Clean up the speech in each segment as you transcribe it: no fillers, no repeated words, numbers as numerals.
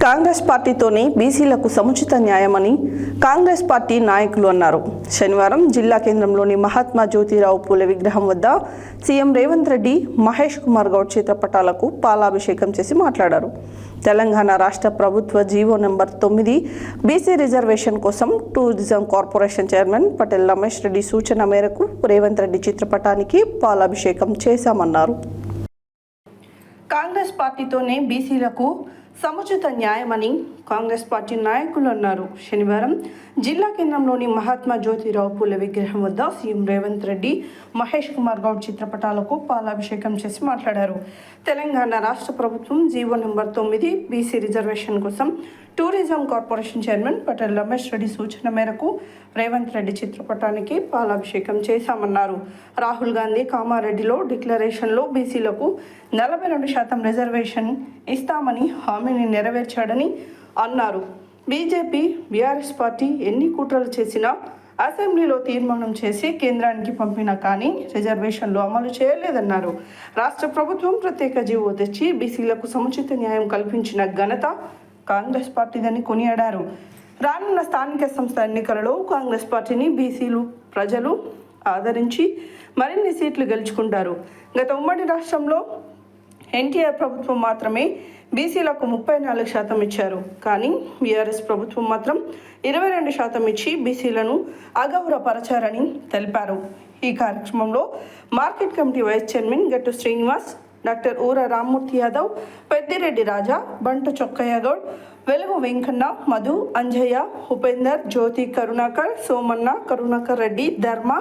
కాంగ్రెస్ పార్టీతోనే బీసీలకు సముచిత న్యాయమని కాంగ్రెస్ పార్టీ నాయకులు అన్నారు. శనివారం జిల్లా కేంద్రంలోని మహాత్మా జ్యోతిరావు పూలే విగ్రహం వద్ద సీఎం రేవంత్ రెడ్డి, మహేష్ కుమార్ గౌడ్ చిత్రపటాలకు పాలాభిషేకం చేసి మాట్లాడారు. తెలంగాణ రాష్ట్ర ప్రభుత్వ జీవో నెంబర్ 9 బీసీ రిజర్వేషన్ కోసం tourism corporation chairman Patel Ramesh Reddy సూచన మేరకు రేవంత్ రెడ్డి చిత్రపటానికి పాలాభిషేకం చేశామన్నారు. కాంగ్రెస్ పార్టీతోనే బీసీలకు సముచిత న్యాయమని కాంగ్రెస్ పార్టీ నాయకులు అన్నారు. శనివారం జిల్లా కేంద్రంలోని మహాత్మా జ్యోతిరావు పూలే విగ్రహం వద్ద సీఎం రేవంత్ రెడ్డి, మహేష్ కుమార్ గౌడ్ చిత్రపటాలకు పాలాభిషేకం చేసి మాట్లాడారు. తెలంగాణ రాష్ట్ర ప్రభుత్వం జీవో నెంబర్ 9 బీసీ రిజర్వేషన్ కోసం tourism corporation chairman Patel Ramesh Reddy సూచన మేరకు రేవంత్ రెడ్డి చిత్రపటానికి పాలాభిషేకం చేశామన్నారు. రాహుల్ గాంధీ కామారెడ్డిలో డిక్లరేషన్లో బీసీలకు 42% రిజర్వేషన్ ఇస్తామని హామీని నెరవేర్చాడని అన్నారు. బీజేపీ, బీఆర్ఎస్ పార్టీ ఎన్ని కుట్రలు చేసినా అసెంబ్లీలో తీర్మానం చేసి కేంద్రానికి పంపినా కానీ రిజర్వేషన్లు అమలు చేయలేదన్నారు. రాష్ట్ర ప్రభుత్వం ప్రత్యేక జీవో తెచ్చి బీసీలకు సముచిత న్యాయం కల్పించిన ఘనత కాంగ్రెస్ పార్టీదని కొనియాడారు. రానున్న స్థానిక సంస్థ ఎన్నికలలో కాంగ్రెస్ పార్టీని బీసీలు ప్రజలు ఆదరించి మరిన్ని సీట్లు గెలుచుకుంటారు. గత ఉమ్మడి రాష్ట్రంలో ఎన్టీఆర్ ప్రభుత్వం మాత్రమే బీసీలకు 34% ఇచ్చారు. కానీ బీఆర్ఎస్ ప్రభుత్వం మాత్రం 22% ఇచ్చి బీసీలను అగౌరవపరచారని తెలిపారు. ఈ కార్యక్రమంలో మార్కెట్ కమిటీ వైస్ చైర్మన్ గట్టు శ్రీనివాస్, డాక్టర్ ఊర రామ్మూర్తి యాదవ్, పెద్దిరెడ్డి రాజా, బంటు చొక్కయ్య గౌడ్, వెలుగు వెంకన్న, మధు, అంజయ్య, ఉపేందర్, జ్యోతి, కరుణాకర్, సోమన్న, కరుణాకర్ రెడ్డి, ధర్మ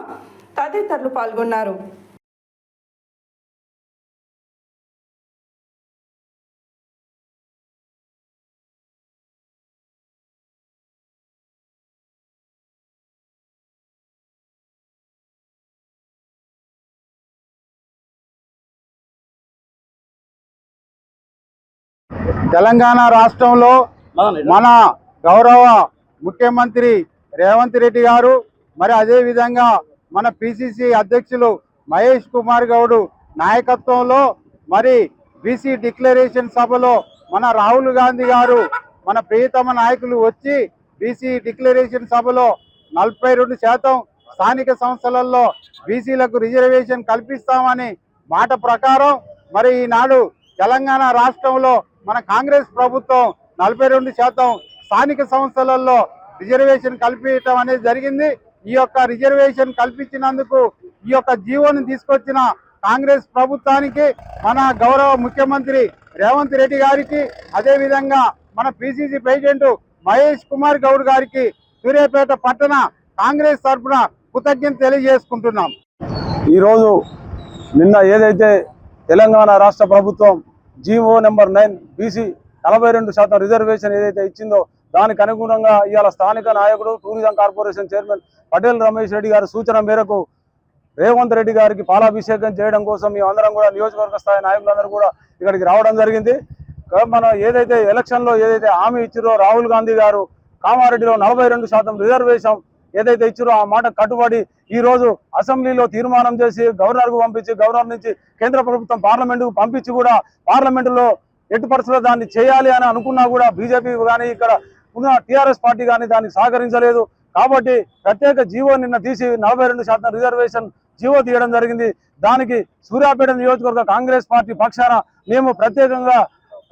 తదితరులు పాల్గొన్నారు. తెలంగాణ రాష్ట్రంలో మన గౌరవ ముఖ్యమంత్రి రేవంత్ రెడ్డి గారు, మరి అదేవిధంగా మన పిసిసి అధ్యక్షులు మహేష్ కుమార్ గౌడ్ నాయకత్వంలో మరి బీసీ డిక్లరేషన్ సభలో మన రాహుల్ గాంధీ గారు, మన ప్రియతమ నాయకులు వచ్చి బీసీ డిక్లరేషన్ సభలో 42% స్థానిక సంస్థలలో బీసీలకు రిజర్వేషన్ కల్పిస్తామని మాట ప్రకారం మరి ఈనాడు తెలంగాణ రాష్ట్రంలో మన కాంగ్రెస్ ప్రభుత్వం 42% స్థానిక సంస్థలలో రిజర్వేషన్ కల్పించడం అనేది జరిగింది. ఈ యొక్క రిజర్వేషన్ కల్పించినందుకు ఈ యొక్క జీవోని తీసుకొచ్చిన కాంగ్రెస్ ప్రభుత్వానికి, మన గౌరవ ముఖ్యమంత్రి రేవంత్ రెడ్డి గారికి, అదేవిధంగా మన పిసిసి ప్రెసిడెంట్ మహేష్ కుమార్ గౌడ్ గారికి సూర్యాపేట పట్టణ కాంగ్రెస్ తరఫున కృతజ్ఞత తెలియజేసుకుంటున్నాం. ఈరోజు నిన్న ఏదైతే తెలంగాణ రాష్ట్ర ప్రభుత్వం జీవో నెంబర్ 9 బీసీ 42% రిజర్వేషన్ ఏదైతే ఇచ్చిందో దానికి అనుగుణంగా ఇవాళ స్థానిక నాయకుడు, tourism corporation chairman Patel Ramesh Reddy గారి సూచన మేరకు రేవంత్ రెడ్డి గారికి పాలాభిషేకం చేయడం కోసం మేమందరం కూడా నియోజకవర్గ స్థాయి నాయకులందరూ కూడా ఇక్కడికి రావడం జరిగింది. మన ఏదైతే ఎలక్షన్లో ఏదైతే హామీ ఇచ్చారో రాహుల్ గాంధీ గారు కామారెడ్డిలో 42% రిజర్వేషన్ ఏదైతే ఇచ్చారో ఆ మాట కట్టుబడి ఈరోజు అసెంబ్లీలో తీర్మానం చేసి గవర్నర్కు పంపించి, గవర్నర్ నుంచి కేంద్ర ప్రభుత్వం పార్లమెంటుకు పంపించి కూడా పార్లమెంటులో ఎట్టి పరిస్థితుల్లో దాన్ని చేయాలి అని అనుకున్నా కూడా బీజేపీ కానీ ఇక్కడ ఉన్న టీఆర్ఎస్ పార్టీ కానీ దానికి సహకరించలేదు. కాబట్టి ప్రత్యేక జీవో నిన్న తీసి 42% రిజర్వేషన్ జీవో తీయడం జరిగింది. దానికి సూర్యాపేట నియోజకవర్గ కాంగ్రెస్ పార్టీ పక్షాన మేము ప్రత్యేకంగా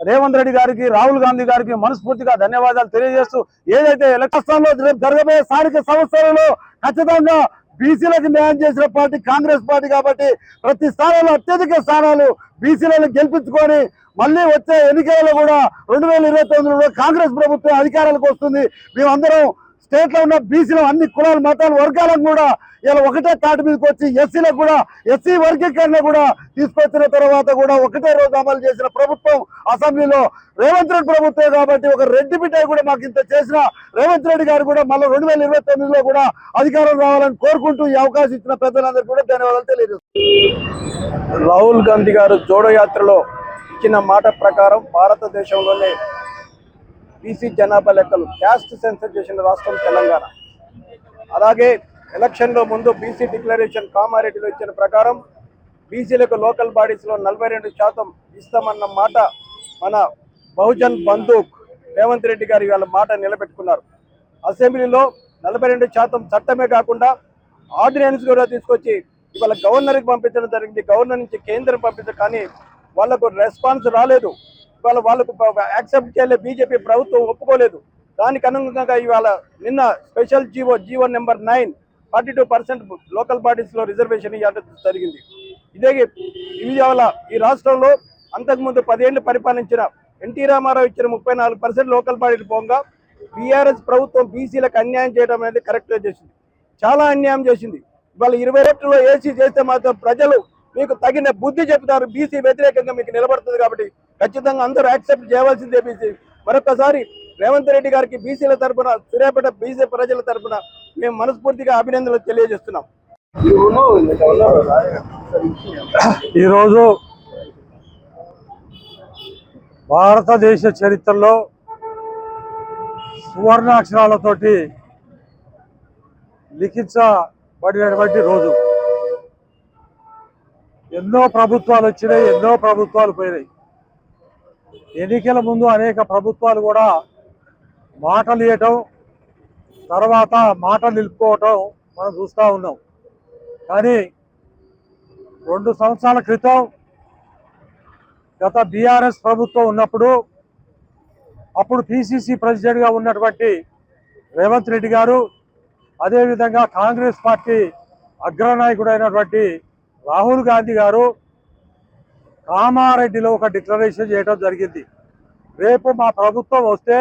రేవంత్ రెడ్డి గారికి, రాహుల్ గాంధీ గారికి మనస్ఫూర్తిగా ధన్యవాదాలు తెలియజేస్తూ ఏదైతే ఎలక్షన్లో జరగబోయే స్థానిక సంస్థలలో ఖచ్చితంగా బీసీలకు న్యాయం చేసిన పార్టీ కాంగ్రెస్ పార్టీ కాబట్టి ప్రతి స్థానంలో అత్యధిక స్థానాలు బీసీలను గెలిపించుకొని మళ్ళీ వచ్చే ఎన్నికలలో కూడా 2029లో కాంగ్రెస్ ప్రభుత్వం అధికారాలకు వస్తుంది. మేమందరం స్టేట్లో ఉన్న బీసీలో అన్ని కులాలు, మతాలు, వర్గాలకు కూడా ఇలా ఒకటే తాటి మీదకి వచ్చి ఎస్సీలకు కూడా ఎస్సీ వర్గీకరణ కూడా తీసుకొచ్చిన తర్వాత కూడా ఒకటే రోజు అమలు చేసిన ప్రభుత్వం అసెంబ్లీలో రేవంత్ రెడ్డి ప్రభుత్వం కాబట్టి ఒక రెడ్డి బిడ్డ కూడా మాకు ఇంత చేసిన రేవంత్ రెడ్డి గారు కూడా మళ్ళీ 2029లో కూడా అధికారం రావాలని కోరుకుంటూ ఈ అవకాశం ఇచ్చిన పెద్దలందరికీ కూడా ధన్యవాదాలు తెలియజేస్తున్నారు. రాహుల్ గాంధీ గారు జోడో యాత్రలో ఇచ్చిన మాట ప్రకారం భారతదేశంలోనే బీసీ జనాభా లెక్కలు క్యాస్ట్ సెన్సస్ చేసిన రాష్ట్రం తెలంగాణ. అలాగే ఎలక్షన్లో ముందు బీసీ డిక్లరేషన్ కామారెడ్డిలో ఇచ్చిన ప్రకారం బీసీలకు లోకల్ బాడీస్లో 42% ఇస్తామన్న మాట మన బహుజన్ బంధుక్ రేవంత్ రెడ్డి గారు ఇవాళ మాట నిలబెట్టుకున్నారు. అసెంబ్లీలో 42% చట్టమే కాకుండా ఆర్డినెన్స్ కూడా తీసుకొచ్చి ఇవాళ గవర్నర్కి పంపించడం జరిగింది. గవర్నర్ నుంచి కేంద్రం పంపించడం, కానీ వాళ్ళకు రెస్పాన్స్ రాలేదు. ఇవాళ వాళ్ళకు యాక్సెప్ట్ చేయలేదు, బీజేపీ ప్రభుత్వం ఒప్పుకోలేదు. దానికి అనుగుణంగా ఇవాళ నిన్న స్పెషల్ జీవో నెంబర్ 9 42% లోకల్ బాడీస్లో రిజర్వేషన్ ఇవ్వడం జరిగింది. ఇవాళ ఈ రాష్ట్రంలో అంతకుముందు 10 ఏళ్లు పరిపాలించిన ఎన్టీ రామారావు ఇచ్చిన 34% లోకల్ బాడీలు పోగా బీఆర్ఎస్ ప్రభుత్వం బీసీలకు అన్యాయం చేయడం అనేది కరెక్ట్గా చేసింది. చాలా అన్యాయం చేసింది. ఇవాళ 20 ఓట్లలో ఏసీ చేస్తే మాత్రం ప్రజలు మీకు తగిన బుద్ధి చెప్తారు. బీసీ వ్యతిరేకంగా మీకు నిలబడుతుంది. కాబట్టి ఖచ్చితంగా అందరూ యాక్సెప్ట్ చేయవలసిందే బీసీ. మరొకసారి రేవంత్ రెడ్డి గారికి బీసీల తరఫున, సూర్యాపేట బీసీ ప్రజల తరఫున మేము మనస్ఫూర్తిగా అభినందనలు తెలియజేస్తున్నాం. ఈరోజు భారతదేశ చరిత్రలో సువర్ణాక్షరాలతోటి లిఖించబడినటువంటి రోజు. ఎన్నో ప్రభుత్వాలు వచ్చినాయి, ఎన్నో ప్రభుత్వాలు పోయినాయి. ఎన్నికల ముందు అనేక ప్రభుత్వాలు కూడా మాటలు ఇవ్వటం, తర్వాత మాటలు నిలుపుకోవటం మనం చూస్తూ ఉన్నాం. కానీ 2 సంవత్సరాల క్రితం గత బీఆర్ఎస్ ప్రభుత్వం ఉన్నప్పుడు, అప్పుడు పిసిసి ప్రెసిడెంట్గా ఉన్నటువంటి రేవంత్ రెడ్డి గారు, అదేవిధంగా కాంగ్రెస్ పార్టీ అగ్రనాయకుడైనటువంటి రాహుల్ గాంధీ గారు కామారెడ్డిలో ఒక డిక్లరేషన్ చేయడం జరిగింది. రేపు మా ప్రభుత్వం వస్తే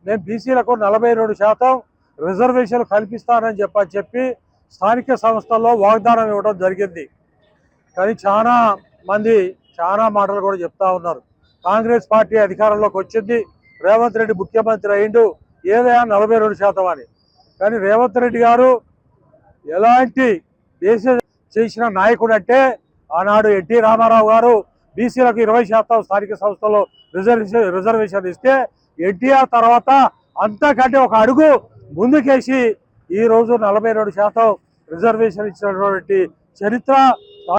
మేము బీసీలకు 42% రిజర్వేషన్లు కల్పిస్తానని చెప్పి స్థానిక సంస్థల్లో వాగ్దానం ఇవ్వడం జరిగింది. కానీ చాలా మంది చాలా మాటలు కూడా చెప్తా ఉన్నారు. కాంగ్రెస్ పార్టీ అధికారంలోకి వచ్చింది, రేవంత్ రెడ్డి ముఖ్యమంత్రి అయిండు, ఏదైనా 42% అని. కానీ రేవంత్ రెడ్డి గారు ఎలాంటి దేశ చేసిన నాయకుడు అంటే, ఆనాడు ఎన్టీ రామారావు గారు బీసీలకు 20% స్థానిక సంస్థల్లో రిజర్వేషన్ ఇస్తే, ఎన్టీఆర్ తర్వాత అంతకంటే ఒక అడుగు ముందుకేసి ఈరోజు 42% రిజర్వేషన్ ఇచ్చినటువంటి చరిత్ర